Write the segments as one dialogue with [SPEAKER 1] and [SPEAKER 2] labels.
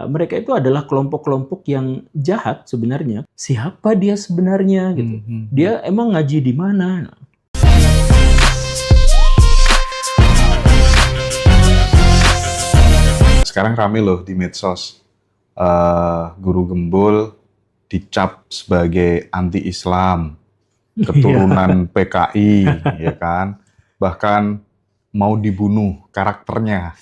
[SPEAKER 1] Mereka itu adalah kelompok-kelompok yang jahat sebenarnya. Siapa dia sebenarnya gitu? Dia emang ngaji di mana?
[SPEAKER 2] Sekarang rame loh di medsos, Guru Gembul dicap sebagai anti-Islam, keturunan PKI, ya kan? Bahkan mau dibunuh karakternya.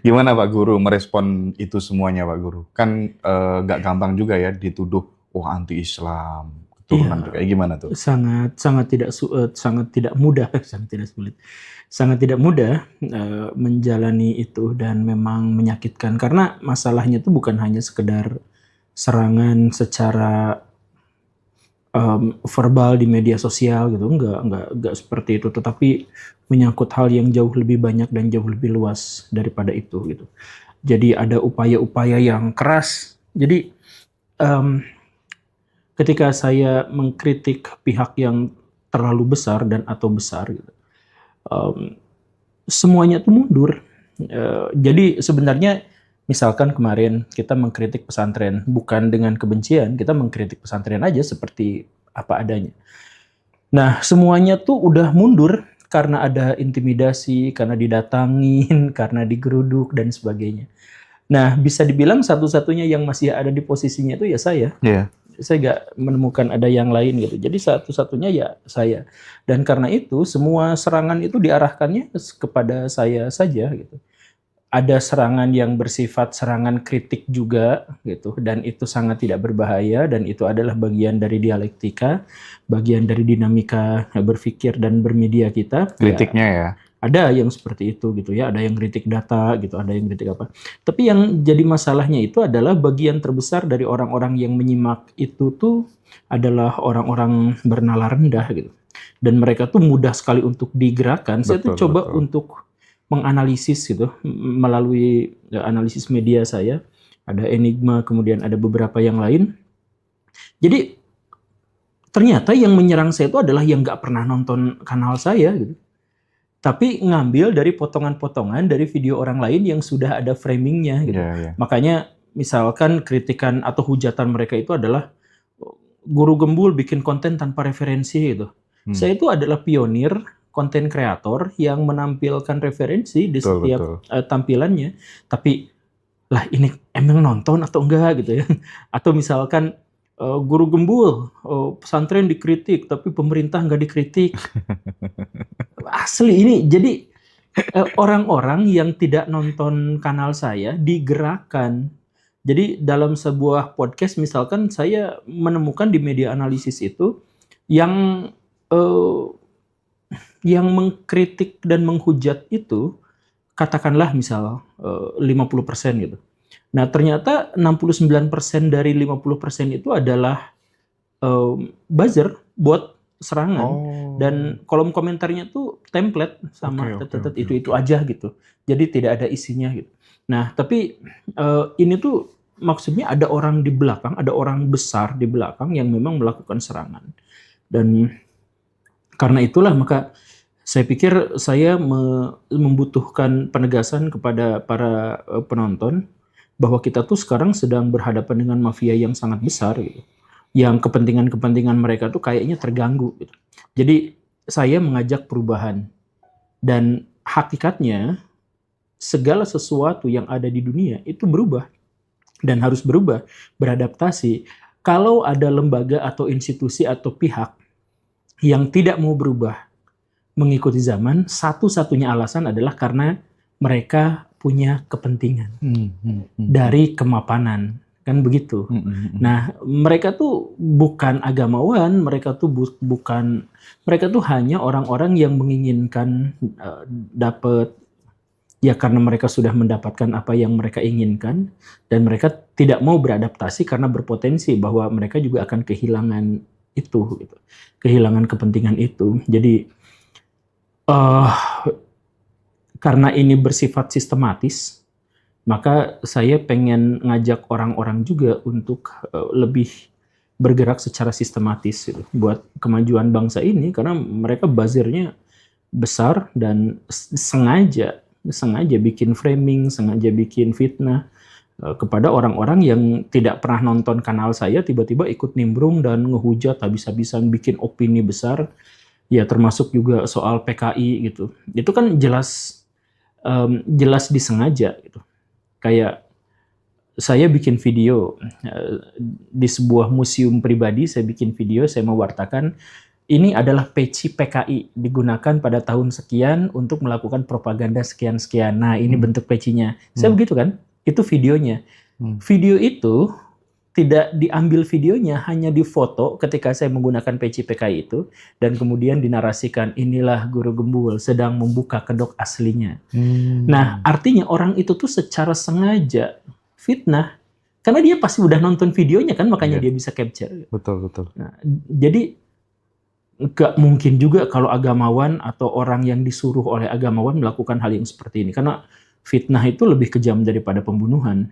[SPEAKER 2] Gimana Pak Guru merespon itu semuanya Pak Guru? Kan nggak gampang juga ya dituduh, oh anti-Islam, keturunan
[SPEAKER 1] Iya,
[SPEAKER 2] PKI, gimana tuh?
[SPEAKER 1] sangat tidak mudah, sangat tidak mudah menjalani itu dan memang menyakitkan karena masalahnya itu bukan hanya sekedar serangan secara verbal di media sosial gitu, enggak seperti itu, tetapi menyangkut hal yang jauh lebih banyak dan jauh lebih luas daripada itu gitu. Jadi ada upaya-upaya yang keras. Jadi ketika saya mengkritik pihak yang terlalu besar dan atau besar gitu, semuanya tuh mundur. Jadi sebenarnya misalkan kemarin kita mengkritik pesantren bukan dengan kebencian, kita mengkritik pesantren aja seperti apa adanya. Nah, semuanya tuh udah mundur karena ada intimidasi, karena didatangin, karena digeruduk dan sebagainya. Nah, bisa dibilang satu-satunya yang masih ada di posisinya itu ya saya.
[SPEAKER 2] Iya.
[SPEAKER 1] Saya nggak menemukan ada yang lain gitu. Jadi satu-satunya ya saya. Dan karena itu semua serangan itu diarahkannya kepada saya saja gitu. Ada serangan yang bersifat serangan kritik juga gitu, dan itu sangat tidak berbahaya dan itu adalah bagian dari dialektika, bagian dari dinamika berpikir dan bermedia kita.
[SPEAKER 2] Kritiknya ya.
[SPEAKER 1] Ada yang seperti itu gitu ya, ada yang kritik data gitu, ada yang kritik apa. Tapi yang jadi masalahnya itu adalah bagian terbesar dari orang-orang yang menyimak itu tuh adalah orang-orang bernalar rendah gitu. Dan mereka tuh mudah sekali untuk digerakkan. Saya tuh coba untuk menganalisis gitu melalui analisis media saya. Ada Enigma, kemudian ada beberapa yang lain. Jadi ternyata yang menyerang saya itu adalah yang nggak pernah nonton kanal saya gitu. Tapi ngambil dari potongan-potongan dari video orang lain yang sudah ada framingnya gitu. Makanya misalkan kritikan atau hujatan mereka itu adalah Guru Gembul bikin konten tanpa referensi gitu. Saya itu adalah pionir konten kreator yang menampilkan referensi di setiap tampilannya. Tapi lah ini emang nonton atau enggak gitu ya. Atau misalkan Guru Gembul pesantren dikritik tapi pemerintah nggak dikritik. Asli ini jadi orang-orang yang tidak nonton kanal saya digerakkan. Jadi dalam sebuah podcast misalkan saya menemukan di media analisis itu yang mengkritik dan menghujat itu katakanlah misal 50% gitu. Nah, ternyata 69% dari 50% itu adalah buzzer, bot serangan. Dan kolom komentarnya tuh template sama itu aja gitu. Jadi tidak ada isinya gitu. Nah, tapi ini tuh maksudnya ada orang di belakang, ada orang besar di belakang yang memang melakukan serangan. Dan karena itulah maka saya pikir saya membutuhkan penegasan kepada para penonton bahwa kita tuh sekarang sedang berhadapan dengan mafia yang sangat besar gitu. Yang kepentingan-kepentingan mereka tuh kayaknya terganggu gitu. Jadi saya mengajak perubahan dan hakikatnya segala sesuatu yang ada di dunia itu berubah dan harus berubah, beradaptasi. Kalau ada lembaga atau institusi atau pihak yang tidak mau berubah mengikuti zaman, satu-satunya alasan adalah karena mereka punya kepentingan dari kemapanan, kan begitu. Nah, mereka tuh bukan agamawan, mereka tuh mereka tuh hanya orang-orang yang menginginkan dapat ya karena mereka sudah mendapatkan apa yang mereka inginkan dan mereka tidak mau beradaptasi karena berpotensi bahwa mereka juga akan kehilangan itu gitu. Kehilangan kepentingan itu. Jadi karena ini bersifat sistematis, maka saya pengen ngajak orang-orang juga untuk lebih bergerak secara sistematis gitu, buat kemajuan bangsa ini karena mereka buzzernya besar dan sengaja bikin framing, sengaja bikin fitnah kepada orang-orang yang tidak pernah nonton kanal saya, tiba-tiba ikut nimbrung dan ngehujat habis-habisan, bikin opini besar, ya termasuk juga soal PKI gitu. Itu kan jelas jelas disengaja gitu. Kayak saya bikin video di sebuah museum pribadi, saya bikin video, saya mewartakan ini adalah peci PKI digunakan pada tahun sekian untuk melakukan propaganda sekian-sekian. Nah, ini bentuk pecinya. Saya begitu kan? Itu videonya. Video itu tidak diambil videonya, hanya difoto ketika saya menggunakan peci PKI itu, dan kemudian dinarasikan, inilah Guru Gembul sedang membuka kedok aslinya. Nah, artinya orang itu tuh secara sengaja fitnah, karena dia pasti udah nonton videonya kan, makanya dia bisa capture.
[SPEAKER 2] Betul.
[SPEAKER 1] Nah, jadi nggak mungkin juga kalau agamawan atau orang yang disuruh oleh agamawan melakukan hal yang seperti ini, karena fitnah itu lebih kejam daripada pembunuhan.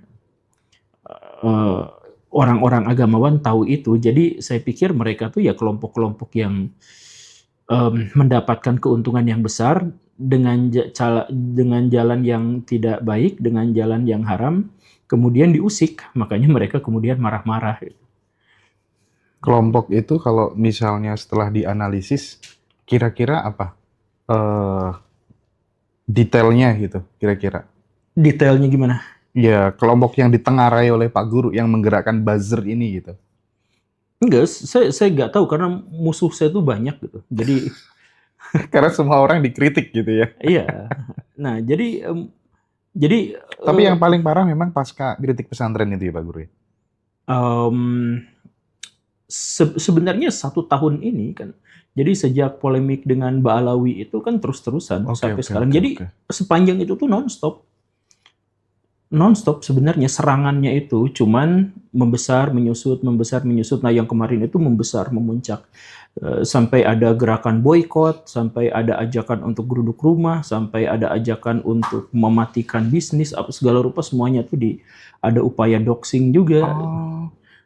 [SPEAKER 1] Orang-orang agamawan tahu itu, jadi saya pikir mereka tuh ya kelompok-kelompok yang mendapatkan keuntungan yang besar dengan jalan yang tidak baik, dengan jalan yang haram, kemudian diusik, makanya mereka kemudian marah-marah.
[SPEAKER 2] Kelompok itu kalau misalnya setelah dianalisis, kira-kira apa detailnya gitu, kira-kira?
[SPEAKER 1] Detailnya gimana?
[SPEAKER 2] Ya, kelompok yang ditengarai oleh Pak Guru yang menggerakkan buzzer ini gitu.
[SPEAKER 1] Enggak, saya nggak tahu karena musuh saya tuh banyak gitu. Jadi
[SPEAKER 2] karena semua orang dikritik gitu ya.
[SPEAKER 1] iya. Nah, jadi
[SPEAKER 2] tapi yang paling parah memang pasca kritik pesantren itu ya Pak Guru ya.
[SPEAKER 1] Sebenarnya 1 tahun ini kan, jadi sejak polemik dengan Mbak Alawi itu kan terus-terusan sampai sekarang. Jadi sepanjang itu tuh non-stop sebenarnya serangannya itu cuman membesar, menyusut. Nah, yang kemarin itu membesar, memuncak. Sampai ada gerakan boykot, sampai ada ajakan untuk geruduk rumah, sampai ada ajakan untuk mematikan bisnis, apa segala rupa semuanya tuh ada upaya doxing juga.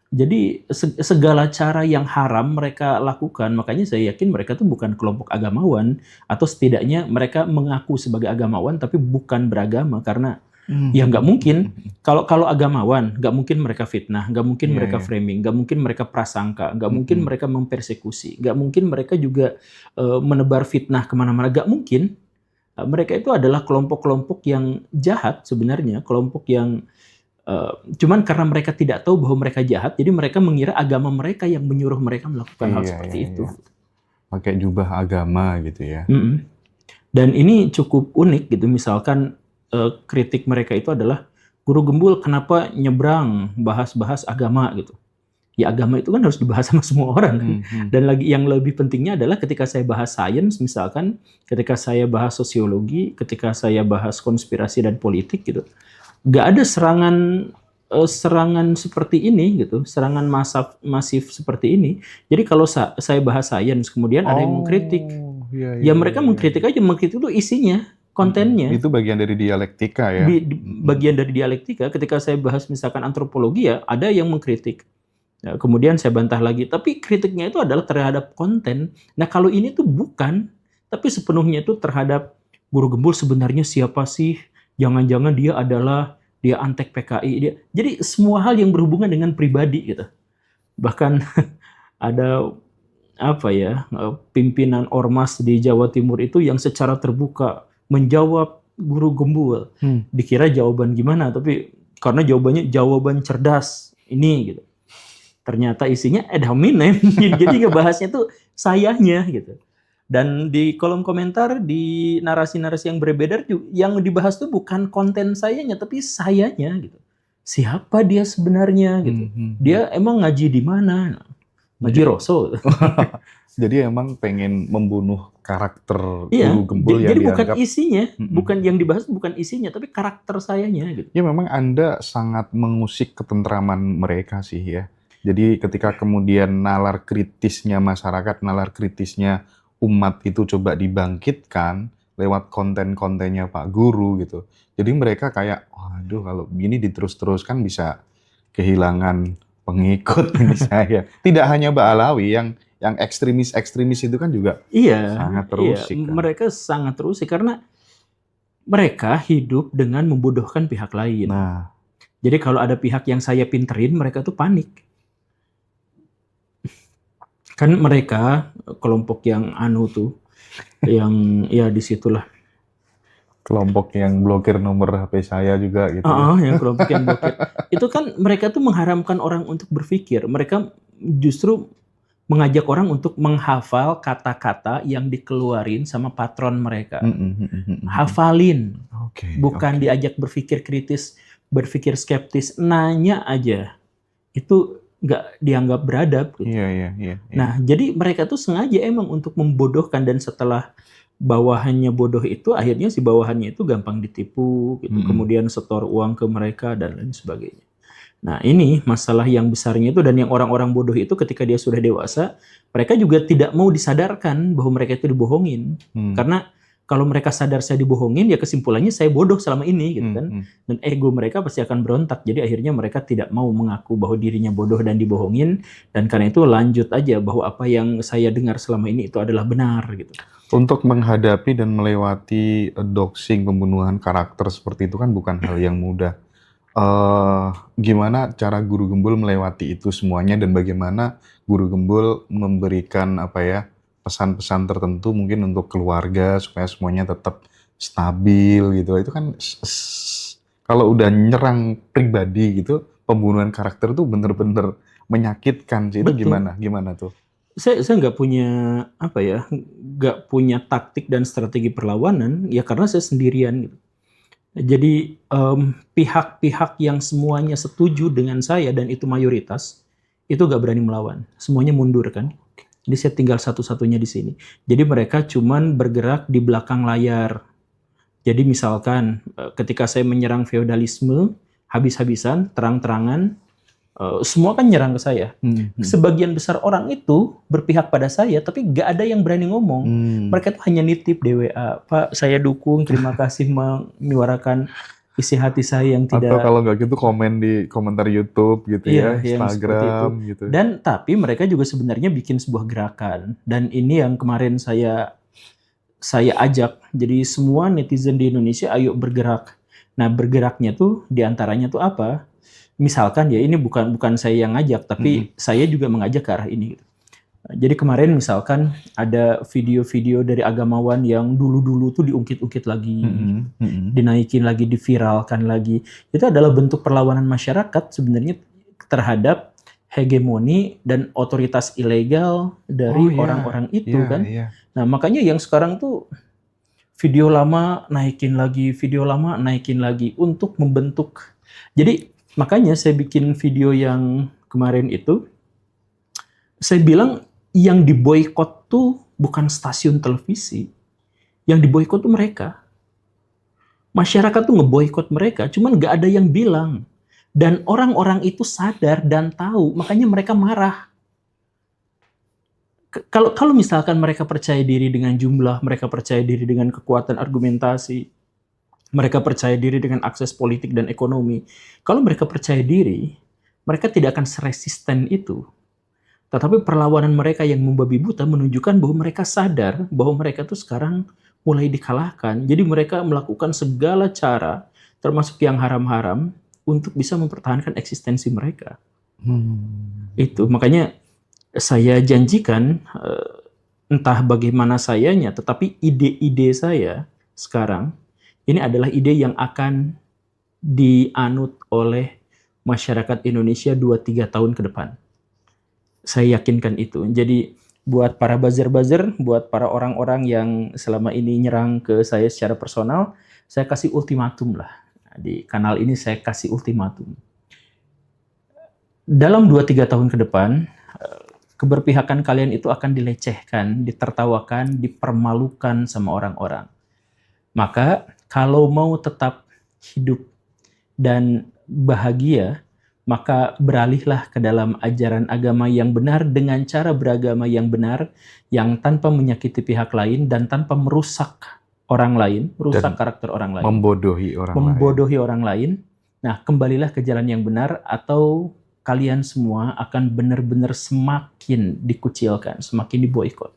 [SPEAKER 1] Jadi segala cara yang haram mereka lakukan, makanya saya yakin mereka tuh bukan kelompok agamawan, atau setidaknya mereka mengaku sebagai agamawan tapi bukan beragama, karena ya nggak mungkin. Kalau agamawan, nggak mungkin mereka fitnah, nggak mungkin mereka framing, nggak mungkin mereka prasangka, nggak mungkin mereka mempersekusi, nggak mungkin mereka juga menebar fitnah kemana-mana, nggak mungkin. Mereka itu adalah kelompok-kelompok yang jahat sebenarnya, kelompok yang cuman karena mereka tidak tahu bahwa mereka jahat, jadi mereka mengira agama mereka yang menyuruh mereka melakukan hal seperti itu.
[SPEAKER 2] Pakai jubah agama gitu ya.
[SPEAKER 1] Dan ini cukup unik gitu, misalkan kritik mereka itu adalah, Guru Gembul kenapa nyebrang bahas-bahas agama gitu. Ya agama itu kan harus dibahas sama semua orang. Dan yang lebih pentingnya adalah ketika saya bahas sains, misalkan ketika saya bahas sosiologi, ketika saya bahas konspirasi dan politik gitu, nggak ada serangan seperti ini gitu, serangan masif seperti ini. Jadi kalau saya bahas sains, kemudian ada yang mengkritik, mereka mengkritik aja, mengkritik itu isinya, kontennya.
[SPEAKER 2] Itu bagian dari dialektika ya.
[SPEAKER 1] Bagian dari dialektika. Ketika saya bahas misalkan antropologi ya, ada yang mengkritik. Ya, kemudian saya bantah lagi, tapi kritiknya itu adalah terhadap konten. Nah kalau ini tuh bukan, tapi sepenuhnya itu terhadap Guru Gembul sebenarnya siapa sih? Jangan-jangan dia antek PKI. Jadi semua hal yang berhubungan dengan pribadi gitu. Bahkan ada pimpinan ormas di Jawa Timur itu yang secara terbuka menjawab Guru Gembul. Dikira jawaban gimana, tapi karena jawabannya jawaban cerdas ini gitu. Ternyata isinya ad hominem. Jadi ngebahasnya tuh sayanya gitu. Dan di kolom komentar, di narasi-narasi yang berbeda, yang dibahas tuh bukan konten sayanya, tapi sayanya gitu. Siapa dia sebenarnya gitu. Dia emang ngaji di mana? Ngaji Roso.
[SPEAKER 2] Jadi emang pengen membunuh karakter Guru Gembul yang
[SPEAKER 1] jadi
[SPEAKER 2] dianggap.
[SPEAKER 1] Bukan isinya, bukan yang dibahas, bukan isinya, tapi karakter sayanya gitu.
[SPEAKER 2] Ya memang Anda sangat mengusik ketentraman mereka sih ya. Jadi ketika kemudian nalar kritisnya masyarakat, nalar kritisnya umat itu coba dibangkitkan lewat konten-kontennya Pak Guru gitu. Jadi mereka kayak, waduh kalau gini diterus-teruskan bisa kehilangan pengikut ini saya. Tidak hanya Mbak Alawi, yang ekstremis-ekstremis itu kan juga sangat terusik.
[SPEAKER 1] Kan? Mereka sangat terusik karena mereka hidup dengan membodohkan pihak lain. Jadi kalau ada pihak yang saya pinterin, mereka tuh panik. Kan mereka kelompok yang tuh, yang ya disitulah.
[SPEAKER 2] Kelompok yang blokir nomor HP saya juga gitu ya.
[SPEAKER 1] Yang kelompok yang blokir. Itu kan mereka tuh mengharamkan orang untuk berpikir. Mereka justru mengajak orang untuk menghafal kata-kata yang dikeluarin sama patron mereka. Hafalin. Bukan diajak berpikir kritis, berpikir skeptis, nanya aja. Itu nggak dianggap beradab. Gitu.
[SPEAKER 2] Iya.
[SPEAKER 1] Nah, jadi mereka tuh sengaja emang untuk membodohkan, dan setelah bawahannya bodoh itu, akhirnya si bawahannya itu gampang ditipu, gitu. Kemudian setor uang ke mereka dan lain sebagainya. Nah, ini masalah yang besarnya itu, dan yang orang-orang bodoh itu ketika dia sudah dewasa, mereka juga tidak mau disadarkan bahwa mereka itu dibohongin. Karena kalau mereka sadar saya dibohongin, ya kesimpulannya saya bodoh selama ini, gitu kan. Dan ego mereka pasti akan berontak. Jadi akhirnya mereka tidak mau mengaku bahwa dirinya bodoh dan dibohongin, dan karena itu lanjut aja bahwa apa yang saya dengar selama ini itu adalah benar, gitu.
[SPEAKER 2] Untuk menghadapi dan melewati doxing, pembunuhan karakter seperti itu kan bukan hal yang mudah. Gimana cara Guru Gembul melewati itu semuanya, dan bagaimana Guru Gembul memberikan pesan-pesan tertentu mungkin untuk keluarga supaya semuanya tetap stabil gitu. Itu kan kalau udah nyerang pribadi gitu, pembunuhan karakter tuh bener-bener menyakitkan sih. Itu gimana tuh?
[SPEAKER 1] Saya nggak punya taktik dan strategi perlawanan, ya karena saya sendirian gitu. Jadi pihak-pihak yang semuanya setuju dengan saya, dan itu mayoritas, itu nggak berani melawan. Semuanya mundur kan. Jadi saya tinggal satu-satunya di sini. Jadi mereka cuman bergerak di belakang layar. Jadi misalkan ketika saya menyerang feodalisme, habis-habisan, terang-terangan, semua kan nyerang ke saya. Sebagian besar orang itu berpihak pada saya, tapi nggak ada yang berani ngomong. Mereka tuh hanya nitip di WA, Pak, saya dukung, terima kasih menyuarakan isi hati saya yang tidak.
[SPEAKER 2] Atau kalau nggak gitu komen di komentar YouTube gitu ya, Instagram gitu.
[SPEAKER 1] Dan tapi mereka juga sebenarnya bikin sebuah gerakan. Dan ini yang kemarin saya ajak. Jadi semua netizen di Indonesia ayo bergerak. Nah, bergeraknya tuh diantaranya tuh apa? Misalkan ya, ini bukan saya yang ngajak, tapi saya juga mengajak ke arah ini. Jadi kemarin misalkan ada video-video dari agamawan yang dulu-dulu tuh diungkit-ungkit lagi, dinaikin lagi, diviralkan lagi. Itu adalah bentuk perlawanan masyarakat sebenarnya terhadap hegemoni dan otoritas ilegal dari orang-orang itu kan. Nah, makanya yang sekarang tuh video lama naikin lagi, video lama naikin lagi untuk membentuk. Jadi makanya saya bikin video yang kemarin itu, saya bilang yang diboikot tuh bukan stasiun televisi, yang diboikot tuh mereka. Masyarakat tuh ngeboikot mereka, cuman nggak ada yang bilang. Dan orang-orang itu sadar dan tahu, makanya mereka marah. Kalau misalkan mereka percaya diri dengan jumlah, mereka percaya diri dengan kekuatan argumentasi, mereka percaya diri dengan akses politik dan ekonomi. Kalau mereka percaya diri, mereka tidak akan seresisten itu. Tetapi perlawanan mereka yang membabi buta menunjukkan bahwa mereka sadar bahwa mereka tuh sekarang mulai dikalahkan. Jadi mereka melakukan segala cara, termasuk yang haram-haram, untuk bisa mempertahankan eksistensi mereka. Itu makanya saya janjikan, entah bagaimana sayanya, tetapi ide-ide saya sekarang, ini adalah ide yang akan dianut oleh masyarakat Indonesia 2-3 tahun ke depan. Saya yakinkan itu. Jadi buat para buzzer-buzzer, buat para orang-orang yang selama ini nyerang ke saya secara personal, saya kasih ultimatum lah. Di kanal ini saya kasih ultimatum. Dalam 2-3 tahun ke depan, keberpihakan kalian itu akan dilecehkan, ditertawakan, dipermalukan sama orang-orang. Maka kalau mau tetap hidup dan bahagia, maka beralihlah ke dalam ajaran agama yang benar dengan cara beragama yang benar, yang tanpa menyakiti pihak lain dan tanpa merusak orang lain, merusak karakter orang lain. Membodohi orang lain. Nah, kembalilah ke jalan yang benar, atau kalian semua akan benar-benar semakin dikucilkan, semakin diboikot.